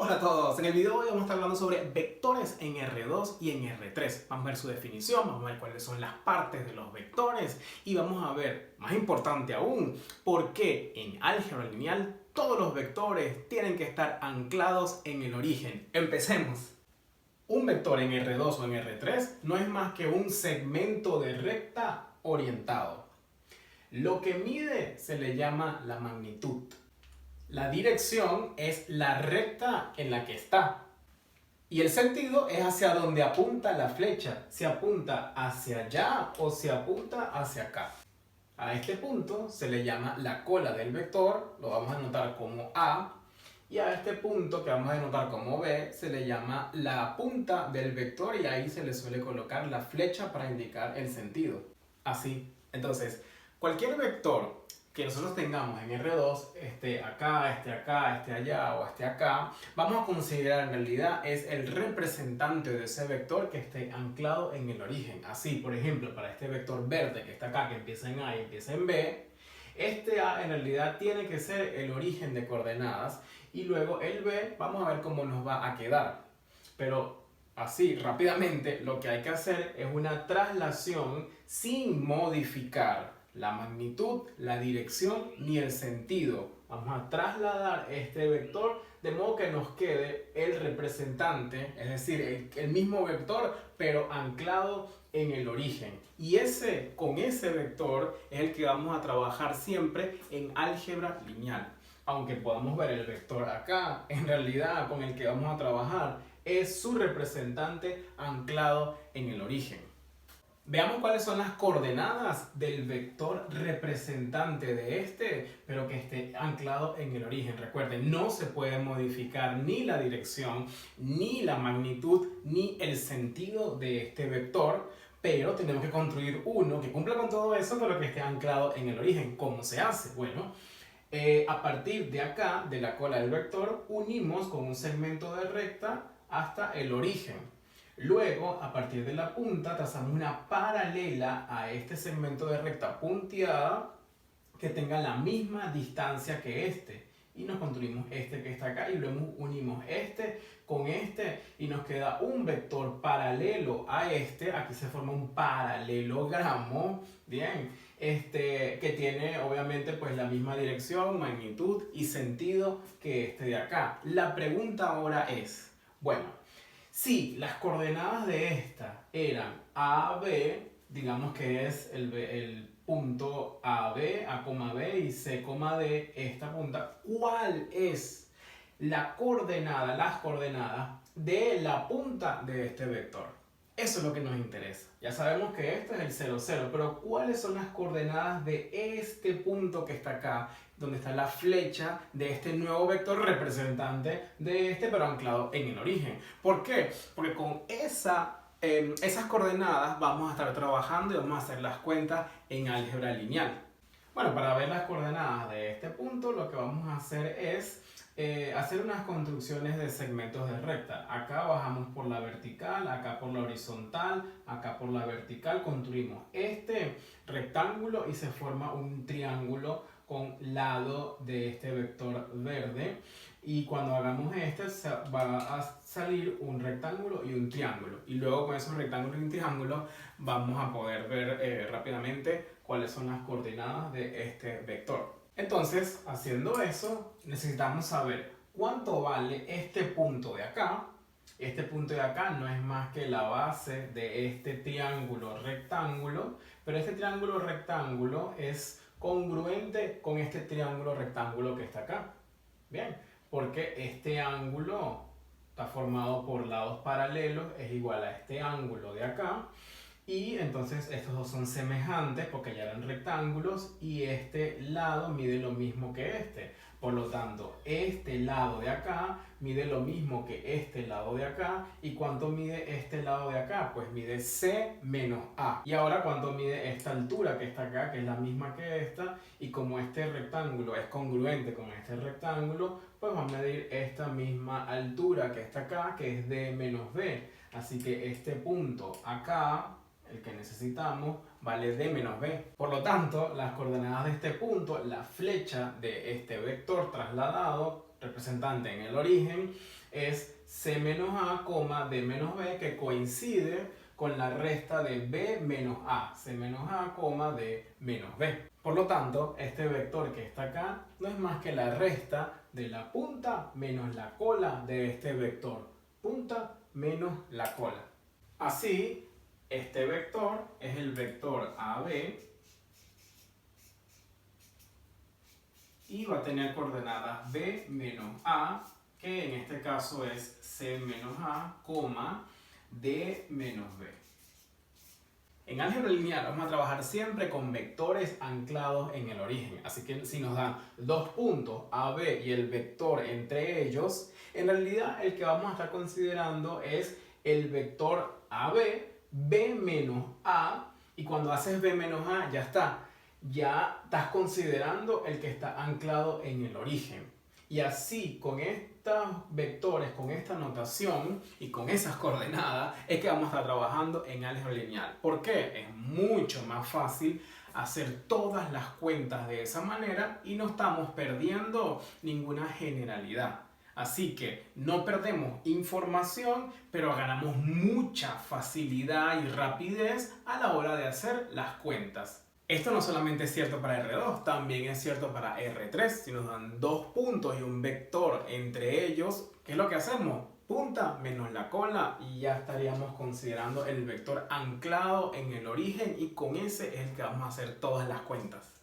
Hola a todos, en el video de hoy vamos a estar hablando sobre vectores en R2 y en R3. Vamos a ver su definición, vamos a ver cuáles son las partes de los vectores y vamos a ver, más importante aún, por qué en álgebra lineal todos los vectores tienen que estar anclados en el origen. Empecemos. Un vector en R2 o en R3 no es más que un segmento de recta orientado. Lo que mide se le llama la magnitud. La dirección es la recta en la que está. Y el sentido es hacia donde apunta la flecha. Si apunta hacia allá o si apunta hacia acá. A este punto se le llama la cola del vector, lo vamos a anotar como A. Y a este punto que vamos a denotar como B se le llama la punta del vector y ahí se le suele colocar la flecha para indicar el sentido. Así. Entonces, cualquier vector que nosotros tengamos en R2, acá, allá o acá, vamos a considerar en realidad es el representante de ese vector que esté anclado en el origen. Así, por ejemplo, para este vector verde que está acá, que empieza en A y empieza en B, este A en realidad tiene que ser el origen de coordenadas y luego el B, vamos a ver cómo nos va a quedar. Pero así, rápidamente, lo que hay que hacer es una traslación sin modificar la magnitud, la dirección ni el sentido. Vamos a trasladar este vector de modo que nos quede el representante, es decir, el mismo vector, pero anclado en el origen. Y con ese vector es el que vamos a trabajar siempre en álgebra lineal. Aunque podamos ver el vector acá, en realidad con el que vamos a trabajar es su representante anclado en el origen. Veamos cuáles son las coordenadas del vector representante de pero que esté anclado en el origen. Recuerden, no se puede modificar ni la dirección, ni la magnitud, ni el sentido de este vector, pero tenemos que construir uno que cumpla con todo eso, pero que esté anclado en el origen. ¿Cómo se hace? Bueno, a partir de acá, de la cola del vector, unimos con un segmento de recta hasta el origen. Luego, a partir de la punta, trazamos una paralela a este segmento de recta punteada que tenga la misma distancia que este. Y nos construimos este que está acá y luego unimos este con este y nos queda un vector paralelo a este. Aquí se forma un paralelogramo, bien, que tiene obviamente pues la misma dirección, magnitud y sentido que este de acá. La pregunta ahora es, bueno, si las coordenadas de esta eran A, B, digamos que es el punto AB, A, B y C, D, esta punta, ¿cuál es las coordenadas de la punta de este vector? Eso es lo que nos interesa. Ya sabemos que este es el 0, 0, pero ¿cuáles son las coordenadas de este punto que está acá, donde está la flecha de este nuevo vector representante de pero anclado en el origen? ¿Por qué? Porque con esas coordenadas vamos a estar trabajando y vamos a hacer las cuentas en álgebra lineal. Bueno, para ver las coordenadas de este punto, lo que vamos a hacer es hacer unas construcciones de segmentos de recta. Acá bajamos por la vertical, acá por la horizontal, acá por la vertical. Construimos este rectángulo y se forma un triángulo con lado de este vector verde. Y cuando hagamos va a salir un rectángulo y un triángulo. Y luego con esos rectángulos y un triángulo vamos a poder ver rápidamente cuáles son las coordenadas de este vector. Entonces, haciendo eso, necesitamos saber cuánto vale este punto de acá. Este punto de acá no es más que la base de este triángulo rectángulo, pero este triángulo rectángulo es congruente con este triángulo rectángulo que está acá. Bien, porque este ángulo está formado por lados paralelos, es igual a este ángulo de acá. Y entonces estos dos son semejantes porque ya eran rectángulos y este lado mide lo mismo que este. Por lo tanto, este lado de acá mide lo mismo que este lado de acá. ¿Y cuánto mide este lado de acá? Pues mide C menos A. Y ahora, ¿cuánto mide esta altura que está acá, que es la misma que esta? Y como este rectángulo es congruente con este rectángulo, pues va a medir esta misma altura que está acá, que es D menos B. Así que este punto acá, el que necesitamos, vale D menos B. Por lo tanto, las coordenadas de este punto, la flecha de este vector trasladado, representante en el origen, es C menos A, D menos B, que coincide con la resta de B menos A. C menos A, D menos B. Por lo tanto, este vector que está acá no es más que la resta de la punta menos la cola de este vector. Punta menos la cola. Así, este vector es el vector AB y va a tener coordenadas B menos A, que en este caso es C menos A, D menos B. En álgebra lineal vamos a trabajar siempre con vectores anclados en el origen. Así que si nos dan dos puntos A, B y el vector entre ellos, en realidad el que vamos a estar considerando es el vector AB, B menos A, y cuando haces B menos A ya está. Ya estás considerando el que está anclado en el origen. Y así, con estos vectores, con esta notación y con esas coordenadas, es que vamos a estar trabajando en álgebra lineal. ¿Por qué? Es mucho más fácil hacer todas las cuentas de esa manera y no estamos perdiendo ninguna generalidad. Así que no perdemos información, pero ganamos mucha facilidad y rapidez a la hora de hacer las cuentas. Esto no solamente es cierto para R2, también es cierto para R3. Si nos dan dos puntos y un vector entre ellos, ¿qué es lo que hacemos? Punta menos la cola y ya estaríamos considerando el vector anclado en el origen y con ese es el que vamos a hacer todas las cuentas.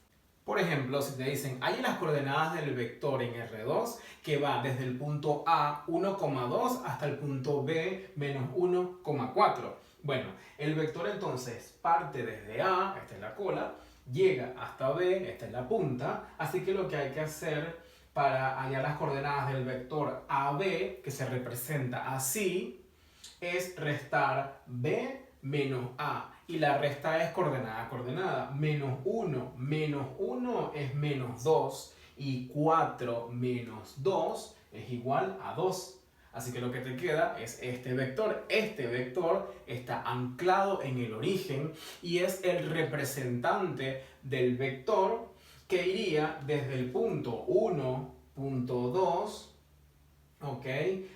Por ejemplo, si te dicen, hay las coordenadas del vector en R2 que va desde el punto A 1,2 hasta el punto B menos 1,4. Bueno, el vector entonces parte desde A, esta es la cola, llega hasta B, esta es la punta, así que lo que hay que hacer para hallar las coordenadas del vector AB, que se representa así, es restar B menos A. Y la resta es coordenada a coordenada. Menos 1 es menos 2 y 4 menos 2 es igual a 2. Así que lo que te queda es este vector. Este vector está anclado en el origen y es el representante del vector que iría desde el punto 1,2, ¿ok?,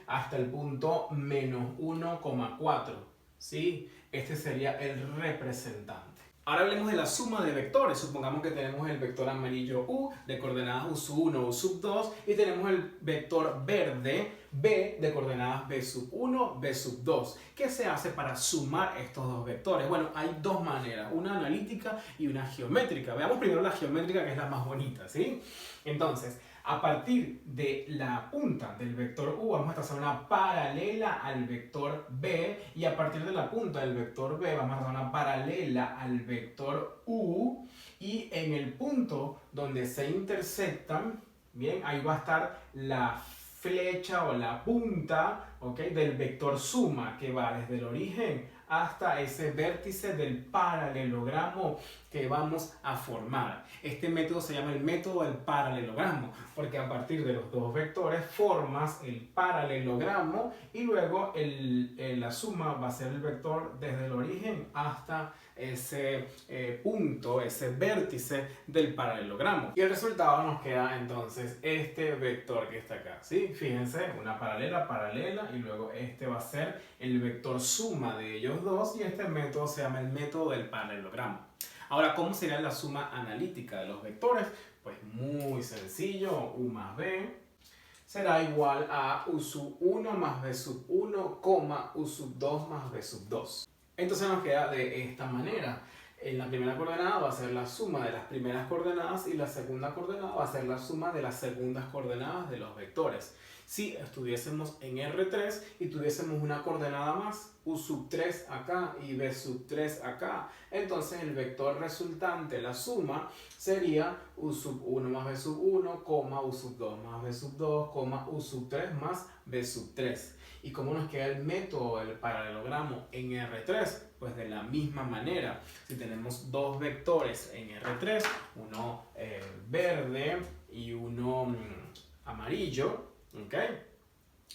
hasta el punto menos 1,4. ¿Sí? Este sería el representante. Ahora hablemos de la suma de vectores. Supongamos que tenemos el vector amarillo U de coordenadas U sub 1, U sub 2 y tenemos el vector verde B de coordenadas B sub 1, B sub 2. ¿Qué se hace para sumar estos dos vectores? Bueno, hay dos maneras, una analítica y una geométrica. Veamos primero la geométrica, que es la más bonita, ¿sí? Entonces, a partir de la punta del vector U vamos a trazar una paralela al vector B y a partir de la punta del vector B vamos a trazar una paralela al vector U y en el punto donde se intersectan, bien, ahí va a estar la flecha o la punta, ¿okay?, del vector suma que va desde el origen hasta ese vértice del paralelogramo que vamos a formar. Este método se llama el método del paralelogramo, porque a partir de los dos vectores formas el paralelogramo y luego la suma va a ser el vector desde el origen hasta ese punto, ese vértice del paralelogramo. Y el resultado nos queda entonces este vector que está acá, ¿sí? Fíjense, una paralela, paralela, y luego este va a ser el vector suma de ellos dos, y este método se llama el método del paralelogramo. Ahora, ¿cómo sería la suma analítica de los vectores? Pues muy sencillo, U más B será igual a U sub 1 más B sub 1, U sub 2 más B sub 2. Entonces nos queda de esta manera. En la primera coordenada va a ser la suma de las primeras coordenadas y la segunda coordenada va a ser la suma de las segundas coordenadas de los vectores. Si estuviésemos en R3 y tuviésemos una coordenada más, U sub 3 acá y B sub 3 acá, entonces el vector resultante, la suma, sería U sub 1 más B sub 1, U sub 2 más B sub 2, U sub 3 más B sub 3. ¿Y cómo nos queda el método del paralelogramo en R3? Pues de la misma manera. Si tenemos dos vectores en R3, uno verde y uno amarillo, ¿ok?,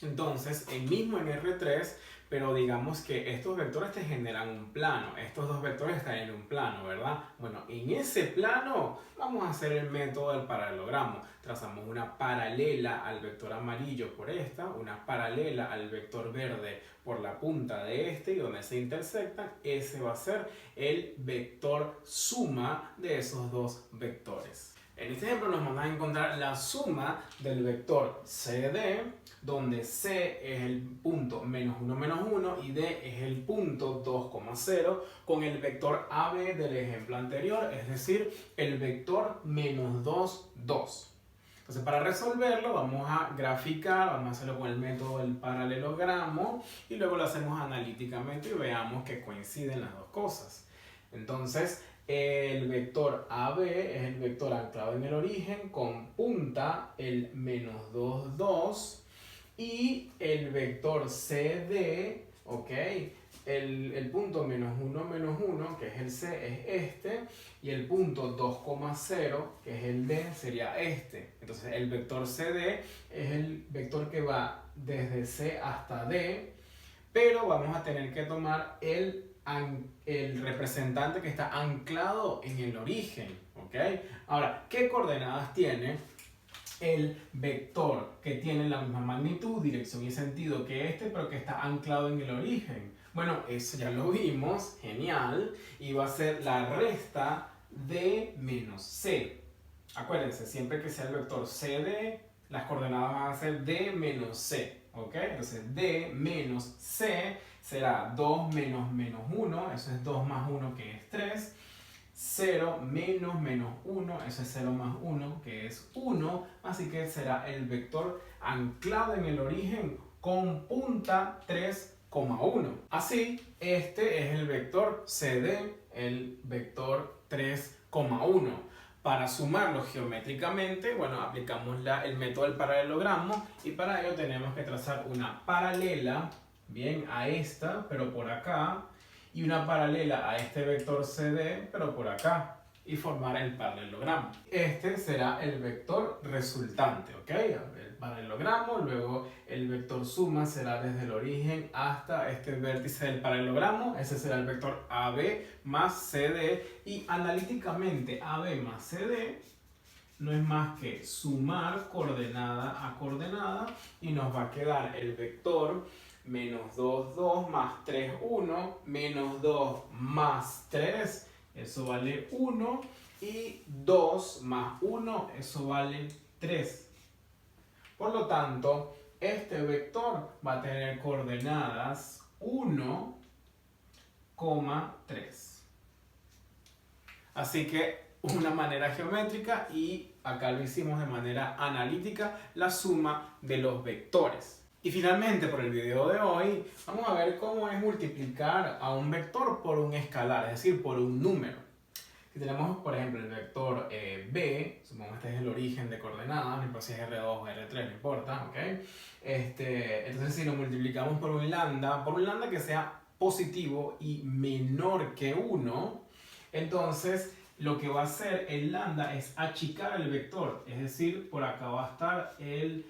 Entonces, el mismo en R3, pero digamos que estos vectores te generan un plano. Estos dos vectores están en un plano, ¿verdad? Bueno, en ese plano vamos a hacer el método del paralelogramo. Trazamos una paralela al vector amarillo por esta, una paralela al vector verde por la punta de este, y donde se intersectan, ese va a ser el vector suma de esos dos vectores. En este ejemplo nos vamos a encontrar la suma del vector CD, donde C es el punto menos 1, menos 1 y D es el punto 2,0, con el vector AB del ejemplo anterior, es decir, el vector menos 2, 2. Entonces, para resolverlo vamos a graficar, vamos a hacerlo con el método del paralelogramo y luego lo hacemos analíticamente y veamos que coinciden las dos cosas. Entonces, el vector AB es el vector anclado en el origen con punta el menos 2, 2, y el vector CD, ¿ok? El punto menos 1, que es el C, es este, y el punto 2,0, que es el D, sería este. Entonces el vector CD es el vector que va desde C hasta D, pero vamos a tener que tomar el representante que está anclado en el origen, ¿ok? Ahora, ¿qué coordenadas tiene el vector que tiene la misma magnitud, dirección y sentido que este, pero que está anclado en el origen? Bueno, eso ya lo vimos, genial, y va a ser la resta de menos c. Acuérdense, siempre que sea el vector CD, las coordenadas van a ser d menos c, ¿ok? Entonces d menos c será 2 menos menos 1, eso es 2 más 1, que es 3. 0 menos menos 1, eso es 0 más 1, que es 1, así que será el vector anclado en el origen con punta 3,1. Así, este es el vector CD, el vector 3,1. Para sumarlo geométricamente, bueno, aplicamos el método del paralelogramo y para ello tenemos que trazar una paralela, bien, a esta, pero por acá, y una paralela a este vector CD, pero por acá, y formar el paralelogramo. Este será el vector resultante, ¿ok? El paralelogramo, luego el vector suma será desde el origen hasta este vértice del paralelogramo, ese será el vector AB más CD, y analíticamente AB más CD no es más que sumar coordenada a coordenada y nos va a quedar el vector menos 2, 2 más 3, 1, menos 2 más 3, eso vale 1, y 2 más 1, eso vale 3. Por lo tanto, este vector va a tener coordenadas 1, 3. Así que una manera geométrica, y acá lo hicimos de manera analítica, la suma de los vectores. Y finalmente, por el video de hoy, vamos a ver cómo es multiplicar a un vector por un escalar, es decir, por un número. Si tenemos, por ejemplo, el vector b, supongamos que este es el origen de coordenadas, no importa si es R2 o R3, no importa, ¿ok? Entonces, si lo multiplicamos por un lambda que sea positivo y menor que 1, entonces lo que va a hacer el lambda es achicar el vector, es decir, por acá va a estar el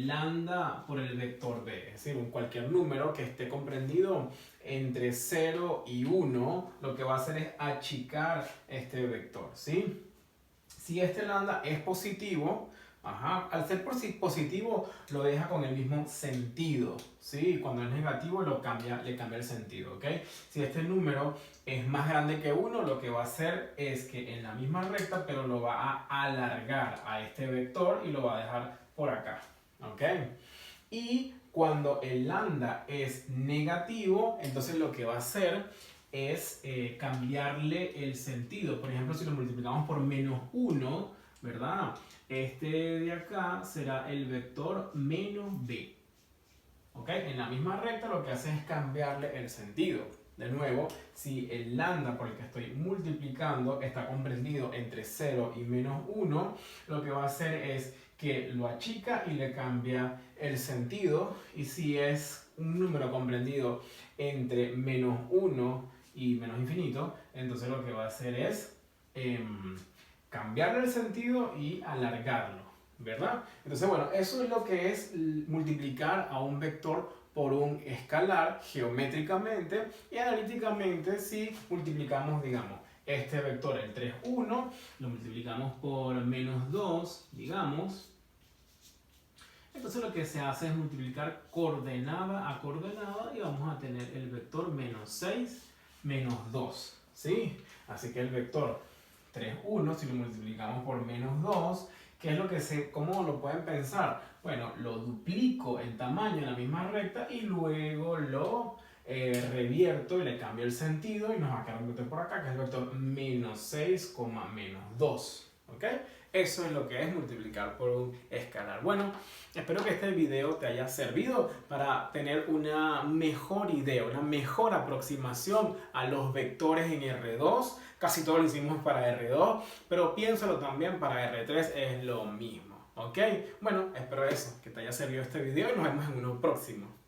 lambda por el vector b, es decir, cualquier número que esté comprendido entre 0 y 1, lo que va a hacer es achicar este vector, ¿sí? Si este lambda es positivo, al ser positivo lo deja con el mismo sentido, ¿sí? Cuando es negativo le cambia el sentido, ¿ok? Si este número es más grande que 1, lo que va a hacer es que en la misma recta, pero lo va a alargar a este vector y lo va a dejar por acá, ¿ok? Y cuando el lambda es negativo, entonces lo que va a hacer es cambiarle el sentido. Por ejemplo, si lo multiplicamos por menos 1, ¿verdad? Este de acá será el vector menos b. ¿Ok? En la misma recta lo que hace es cambiarle el sentido. De nuevo, si el lambda por el que estoy multiplicando está comprendido entre 0 y menos 1, lo que va a hacer es que lo achica y le cambia el sentido. Y si es un número comprendido entre menos 1 y menos infinito, entonces lo que va a hacer es cambiarle el sentido y alargarlo, ¿verdad? Entonces, bueno, eso es lo que es multiplicar a un vector por un escalar geométricamente y analíticamente si multiplicamos, digamos, este vector, el 3, 1, lo multiplicamos por menos 2, digamos. Entonces lo que se hace es multiplicar coordenada a coordenada y vamos a tener el vector menos 6, menos 2, ¿sí? Así que el vector 3, 1, si lo multiplicamos por menos 2, ¿qué es lo que cómo lo pueden pensar? Bueno, lo duplico en tamaño en la misma recta y luego lo revierto y le cambio el sentido y nos va a quedar un vector por acá que es el vector menos 6, menos 2. ¿Ok? Eso es lo que es multiplicar por un escalar. Bueno, espero que este video te haya servido para tener una mejor idea, una mejor aproximación a los vectores en R2. Casi todo lo hicimos para R2, pero piénsalo también para R3, es lo mismo. ¿Ok? Bueno, espero eso, que te haya servido este video y nos vemos en uno próximo.